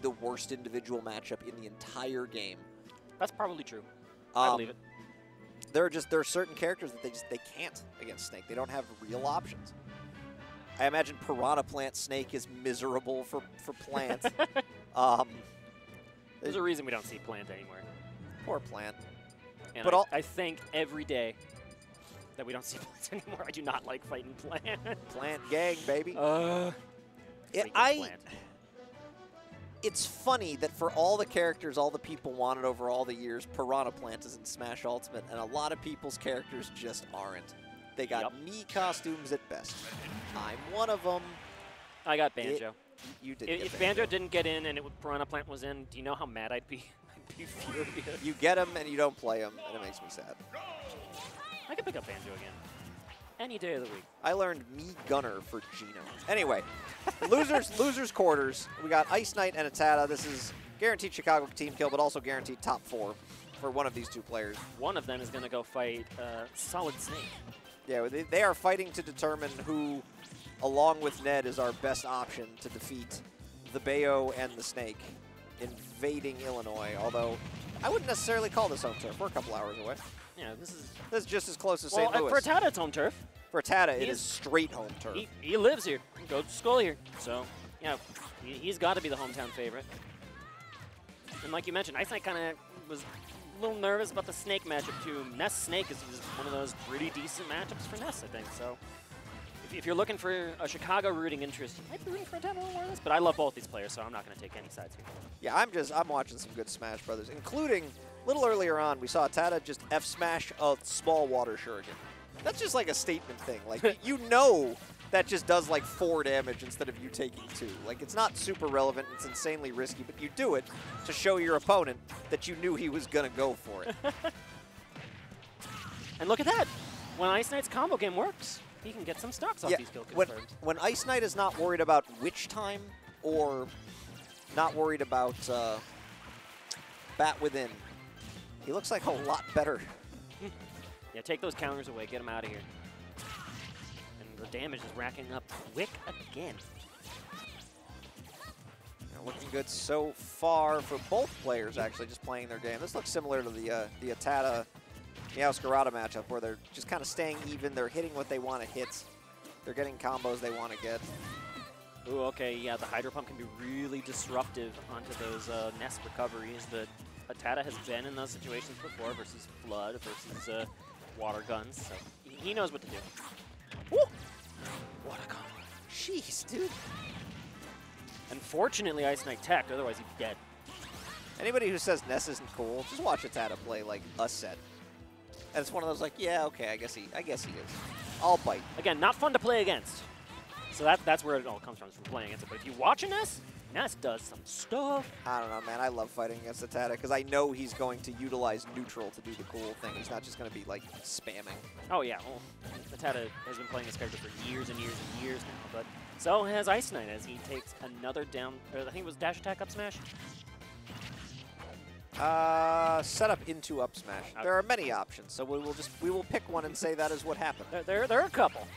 the worst individual matchup in the entire game. That's probably true. I believe it. There are certain characters that they can't against Snake. They don't have real options. I imagine Piranha Plant Snake is miserable for Plant. There's a reason we don't see Plant anymore. Poor Plant. And but I think every day that we don't see Plant anymore, I do not like fighting Plant. Plant gang, baby. It's funny that for all the characters all the people wanted over all the years, Piranha Plant is in Smash Ultimate, and a lot of people's characters just aren't. They got Mii costumes at best. I'm one of them. I got Banjo. You did. If Banjo didn't get in and Piranha Plant was in, do you know how mad I'd be? I'd be furious. You get him and you don't play him, and it makes me sad. I could pick up Banjo again. Any day of the week. I learned Mii Gunner for Gino. Anyway, losers quarters. We got IceKnight and ATATA. This is guaranteed Chicago team kill, but also guaranteed top 4 for one of these two players. One of them is going to go fight Solid Snake. Yeah, they are fighting to determine who, along with Ned, is our best option to defeat the Bayo and the Snake invading Illinois. Although, I wouldn't necessarily call this home turf. We're a couple hours away. Yeah, this is just as close as St. Louis. For ATATA, it's home turf. For ATATA, it is straight home turf. He lives here. Goes to school here. So, yeah, he's got to be the hometown favorite. And like you mentioned, IceKnight kind of was a little nervous about the Snake matchup, too. Ness Snake is one of those pretty decent matchups for Ness, I think. So, if you're looking for a Chicago rooting interest, you might be rooting for ATATA a little more than this. But I love both these players, so I'm not going to take any sides here. Yeah, I'm watching some good Smash Brothers, including a little earlier on, we saw ATATA just F-smash a small water shuriken. That's just like a statement thing. Like, you know that just does like 4 damage instead of you taking 2. Like, it's not super relevant, it's insanely risky, but you do it to show your opponent that you knew he was going to go for it. And look at that. When IceKnight's combo game works, he can get some stocks off these kill confirmed. When IceKnight is not worried about witch time or not worried about Bat Within, he looks like a lot better. Yeah, take those counters away. Get him out of here. And the damage is racking up quick again. Looking good so far for both players, actually, just playing their game. This looks similar to the ATATA Meowscarada matchup, where they're just kind of staying even. They're hitting what they want to hit. They're getting combos they want to get. Ooh, okay, yeah, the Hydro Pump can be really disruptive onto those Ness recoveries. The ATATA has been in those situations before versus Flood, versus Water Guns, so he knows what to do. Woo! What a combo. Jeez, dude. Unfortunately, IceKnight teched, otherwise he'd be dead. Anybody who says Ness isn't cool, just watch ATATA play like a set. And it's one of those like, yeah, okay, I guess he is. I'll bite. Again, not fun to play against. So that's where it all comes from playing against it. But if you watch Ness, Ness does some stuff. I don't know, man. I love fighting against ATATA because I know he's going to utilize neutral to do the cool thing. He's not just going to be, like, spamming. Oh, yeah. Well, ATATA has been playing this character for years and years and years now. But so has IceKnight as he takes another down, or I think it was dash attack up smash. Set up into up smash. Okay. There are many options, so we will pick one and say that is what happened. There are a couple.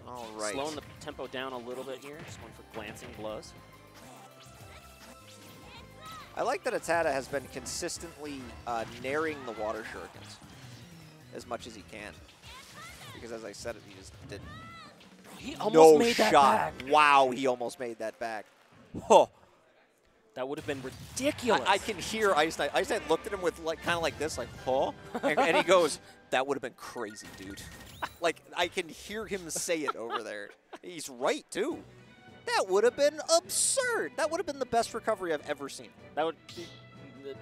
All right. Slowing the tempo down a little bit here. Just going for glancing blows. I like that ATATA has been consistently naring the water shurikens as much as he can. Because as I said it, he just didn't. He almost made that back. Wow, he almost made that back. Huh. That would have been ridiculous. I can hear IceKnight. IceKnight looked at him with like kind of like this, like, huh? and he goes, that would have been crazy, dude. Like, I can hear him say it over there. He's right, too. That would have been absurd. That would have been the best recovery I've ever seen. That would.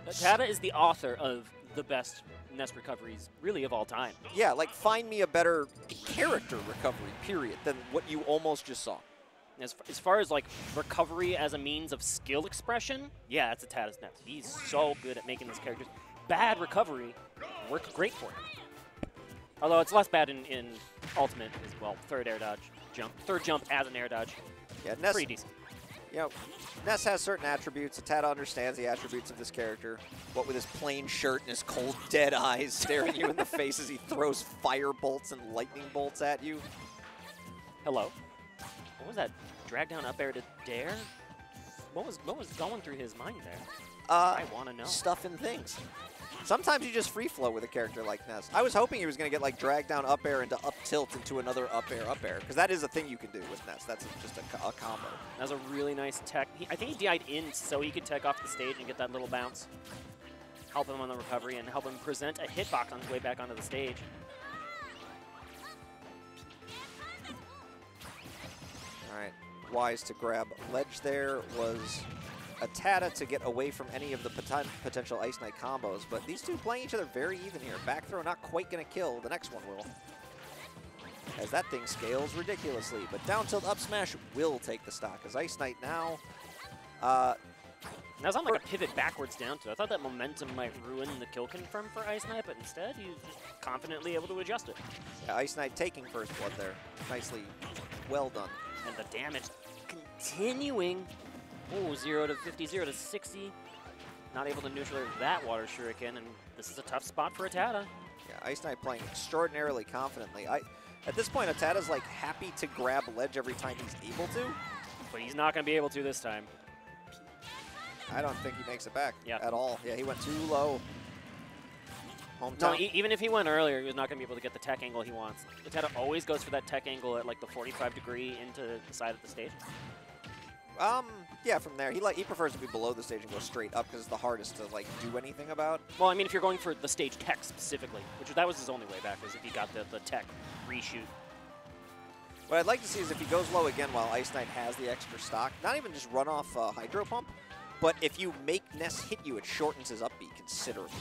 ATATA is the author of the best Ness recoveries, really, of all time. Yeah, like, find me a better character recovery, period, than what you almost just saw. As far as, like, recovery as a means of skill expression, yeah, that's ATATA's Ness. He's so good at making these characters. Bad recovery worked great for him. Although it's less bad in Ultimate as well. Third jump as an air dodge. Yeah, Ness, pretty decent. You know, Ness has certain attributes. ATATA understands the attributes of this character. What with his plain shirt and his cold, dead eyes staring you in the face as he throws fire bolts and lightning bolts at you. Hello. What was that? Drag down up air to dare? What was going through his mind there? I want to know. Stuff and things. Sometimes you just free flow with a character like Ness. I was hoping he was going to get like drag down up air into up tilt into another up air, because that is a thing you can do with Ness. That's just a combo. That was a really nice tech. I think he DI'd in so he could tech off the stage and get that little bounce. Help him on the recovery and help him present a hitbox on his way back onto the stage. All right, wise to grab ledge there was ATATA to get away from any of the potential IceKnight combos, but these two playing each other very even here. Back throw not quite going to kill. The next one will, as that thing scales ridiculously. But down tilt up smash will take the stock, as IceKnight now... That was on like a pivot backwards down to. I thought that momentum might ruin the kill confirm for IceKnight, but instead he's just confidently able to adjust it. Yeah, IceKnight taking first blood there. Nicely well done. And the damage continuing. Oh, 0 to 50, 0 to 60. Not able to neutralize that water shuriken, and this is a tough spot for ATATA. Yeah, IceKnight playing extraordinarily confidently. At this point, ATATA's like happy to grab ledge every time he's able to. But he's not going to be able to this time. I don't think he makes it back at all. Yeah, he went too low. Hometown. No, even if he went earlier, he was not going to be able to get the tech angle he wants. ATATA always goes for that tech angle at like the 45-degree into the side of the stage. Yeah, from there. He prefers to be below the stage and go straight up because it's the hardest to like do anything about. Well, I mean, if you're going for the stage tech specifically, that was his only way back, was if he got the tech reshoot. What I'd like to see is if he goes low again while IceKnight has the extra stock, not even just run off Hydro Pump, but if you make Ness hit you, it shortens his up B considerably.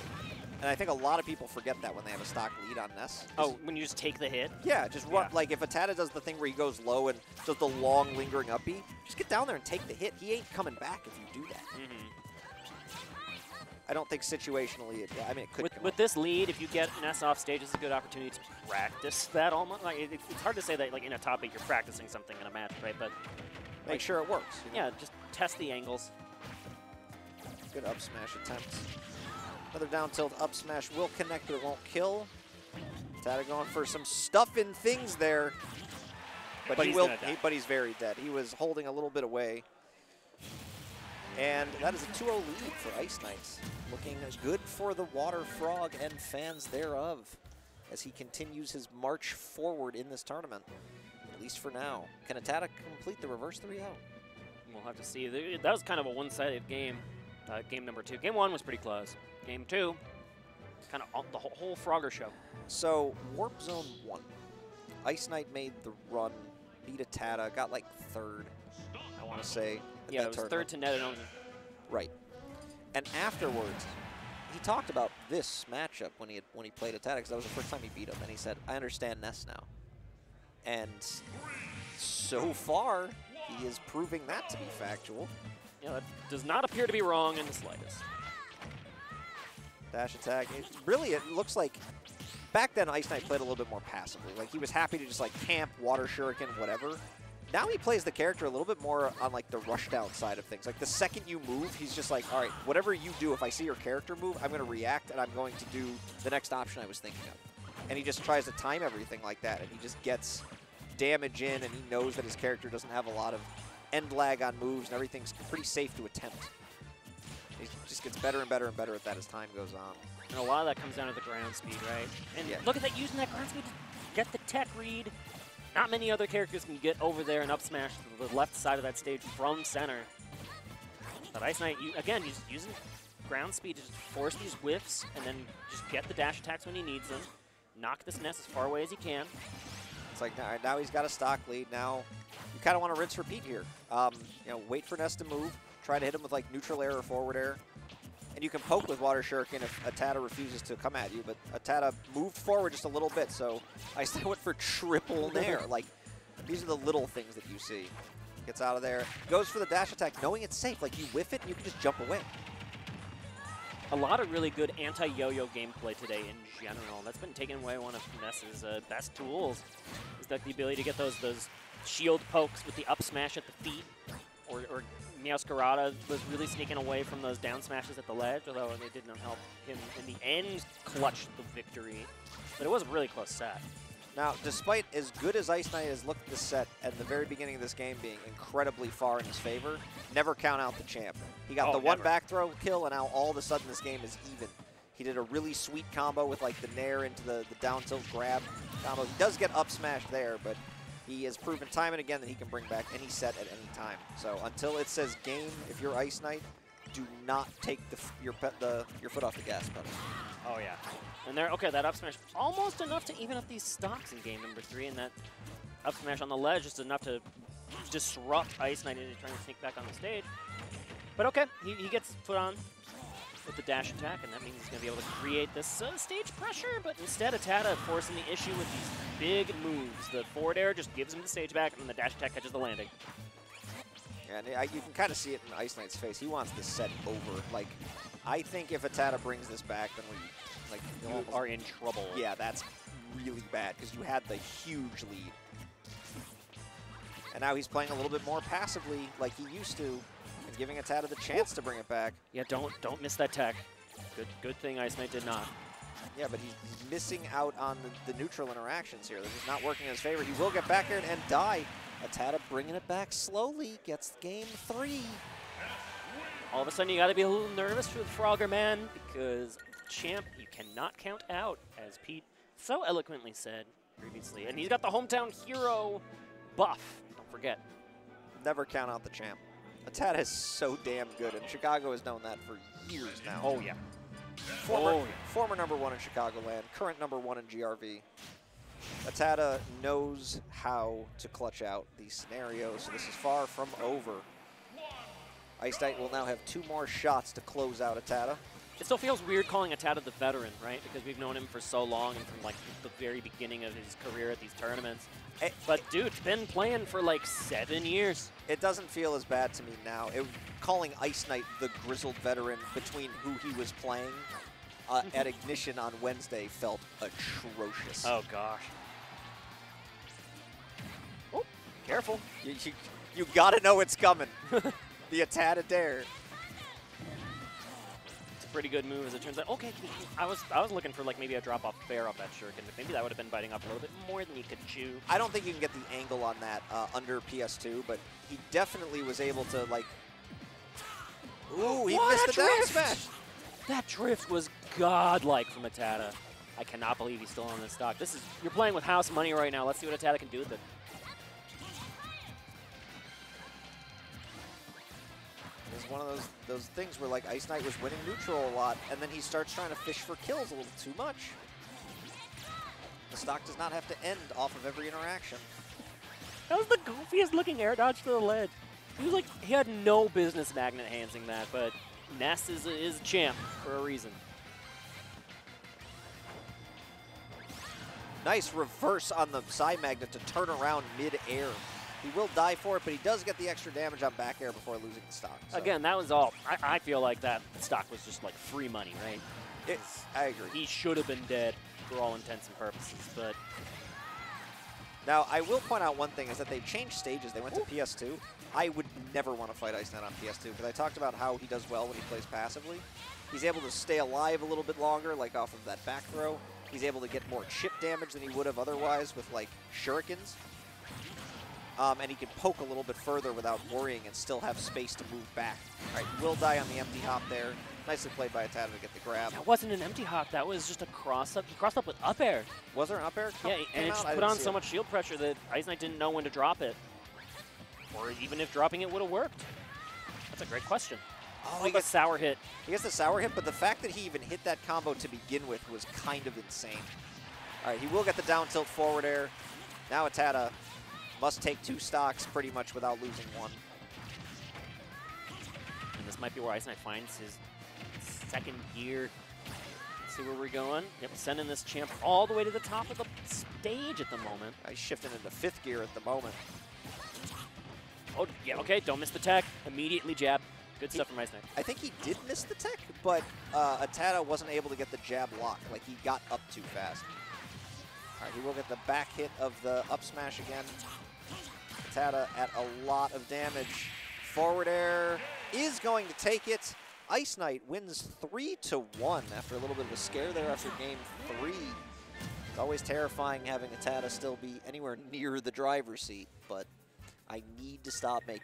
And I think a lot of people forget that when they have a stock lead on Ness. Oh, when you just take the hit? Yeah, just run. Like if ATATA does the thing where he goes low and does the long lingering up B, just get down there and take the hit. He ain't coming back if you do that. I don't think situationally, I mean, it could with this lead, if you get Ness off stage, it's a good opportunity to practice that almost. Like, it's hard to say that like in a top 8 you're practicing something in a match, right? But make sure it works. You know? Yeah, just test the angles. Good up smash attempts. Another down tilt up smash will connect, but it won't kill. ATATA going for some stuff and things there. But but he's very dead. He was holding a little bit away. And that is a 2-0 lead for IceKnight. Looking good for the Water Frog and fans thereof as he continues his march forward in this tournament, at least for now. Can ATATA complete the reverse 3-0? We'll have to see. That was kind of a one-sided game, game number 2. Game 1 was pretty close. Game 2, kind of the whole Frogger show. So, Warp Zone 1. IceKnight made the run, beat ATATA, got like 3rd, I want to say. Yeah, it was tournament. 3rd to Net. Right. And afterwards, he talked about this matchup when he played ATATA, because that was the first time he beat him, and he said, I understand Ness now. And so far, he is proving that to be factual. Yeah, that does not appear to be wrong in the slightest. Dash attack. It looks like back then IceKnight played a little bit more passively. Like he was happy to just like camp, water shuriken, whatever. Now he plays the character a little bit more on like the rush down side of things. Like the second you move, he's just like, all right, whatever you do, if I see your character move, I'm going to react and I'm going to do the next option I was thinking of. And he just tries to time everything like that, and he just gets damage in, and he knows that his character doesn't have a lot of end lag on moves, and everything's pretty safe to attempt. He just gets better and better and better at that as time goes on. And a lot of that comes down to the ground speed, right? And look at that, using that ground speed to get the tech read. Not many other characters can get over there and up smash to the left side of that stage from center. But IceKnight, again, he's using ground speed to just force these whiffs and then just get the dash attacks when he needs them. Knock this Ness as far away as he can. It's like, all right, now he's got a stock lead. Now you kind of want to rinse repeat here. You know, wait for Ness to move. Try to hit him with like neutral air or forward air. And you can poke with Water Shuriken if ATATA refuses to come at you, but ATATA moved forward just a little bit, so I still went for triple nair. Like, these are the little things that you see. Gets out of there, goes for the dash attack, knowing it's safe. Like, you whiff it and you can just jump away. A lot of really good anti-yo-yo gameplay today in general. That's been taking away one of Ness's best tools, is that the ability to get those shield pokes with the up smash at the feet, or Meowscarada was really sneaking away from those down smashes at the ledge, although they did not help him in the end clutch the victory. But it was a really close set. Now, despite as good as IceKnight has looked this set at the very beginning of this game being incredibly far in his favor, never count out the champ. He got the one back throw kill, and now all of a sudden this game is even. He did a really sweet combo with like the nair into the down tilt grab combo. He does get up smashed there, but he has proven time and again that he can bring back any set at any time. So until it says game, if you're IceKnight, do not take your foot off the gas pedal. Oh, yeah. And there, okay, that up smash almost enough to even up these stocks in game number 3, and that up smash on the ledge is enough to disrupt IceKnight into trying to sneak back on the stage. But okay, he gets put on with the dash attack, and that means he's going to be able to create this stage pressure, but instead ATATA forcing the issue with these big moves. The forward air just gives him the stage back, and then the dash attack catches the landing. And you can kind of see it in IceKnight's face. He wants this set over. Like, I think if ATATA brings this back, then you are in trouble. Yeah, that's really bad because you had the huge lead. And now he's playing a little bit more passively like he used to and giving ATATA the chance to bring it back. Yeah, don't miss that tech. Good thing IceKnight did not. Yeah, but he's missing out on the neutral interactions here. They're just not working in his favor. He will get back here and die. ATATA bringing it back slowly, gets game 3. All of a sudden, you got to be a little nervous for the Frogger man because champ you cannot count out, as Pete so eloquently said previously. And he's got the hometown hero buff, don't forget. Never count out the champ. ATATA is so damn good, and Chicago has known that for years now. Oh, yeah. Former #1 in Chicagoland, current #1 in GRV. ATATA knows how to clutch out these scenarios, so this is far from over. IceKnight will now have 2 more shots to close out ATATA. It still feels weird calling ATATA the veteran, right? Because we've known him for so long and from like the very beginning of his career at these tournaments. But dude's been playing for like 7 years. It doesn't feel as bad to me now. Calling IceKnight the grizzled veteran between who he was playing at Ignition on Wednesday felt atrocious. Oh, gosh. Oh, careful. You got to know it's coming. The ATATA dare. It's a pretty good move, as it turns out. Okay, I was looking for like maybe a drop-off fair off that shuriken, but maybe that would have been biting off a little bit more than you could chew. I don't think you can get the angle on that under PS2, but he definitely was able to, like... Ooh, he missed the down smash! That drift was godlike from ATATA. I cannot believe he's still on this stock. You're playing with house money right now. Let's see what ATATA can do with it. It's one of those things where like IceKnight was winning neutral a lot, and then he starts trying to fish for kills a little too much. The stock does not have to end off of every interaction. That was the goofiest looking air dodge to the ledge. He had no business magnet handsing that, but Ness is a champ for a reason. Nice reverse on the side magnet to turn around mid-air. He will die for it, but he does get the extra damage on back air before losing the stock. So. Again, that was all. I feel like that stock was just like free money, right? I agree. He should have been dead for all intents and purposes, but... Now, I will point out one thing, is that they've changed stages. They went to PS2. I would never want to fight IceKnight on PS2, because I talked about how he does well when he plays passively. He's able to stay alive a little bit longer, like off of that back throw. He's able to get more chip damage than he would have otherwise with, like, shurikens. And he can poke a little bit further without worrying and still have space to move back. All right, he will die on the empty hop there. Nicely played by ATATA to get the grab. That wasn't an empty hop. That was just a cross-up. He crossed up with up air. Was there an up air? Yeah, and it just put on so much shield pressure that IceKnight didn't know when to drop it. Or even if dropping it would have worked. That's a great question. Oh, he gets a sour hit. He gets the sour hit, but the fact that he even hit that combo to begin with was kind of insane. All right, he will get the down tilt forward air. Now ATATA must take 2 stocks pretty much without losing 1. And this might be where IceKnight finds his second gear. Let's see where we're going. Yep, sending this champ all the way to the top of the stage at the moment. He's shifting into 5th gear at the moment. Oh, yeah, okay, don't miss the tech. Immediately jab. Good stuff from IceKnight. I think he did miss the tech, but ATATA wasn't able to get the jab lock. Like, he got up too fast. All right, he will get the back hit of the up smash again. ATATA at a lot of damage. Forward air is going to take it. IceKnight wins 3-1 after a little bit of a scare there after game 3. It's always terrifying having ATATA still be anywhere near the driver's seat, but I need to stop making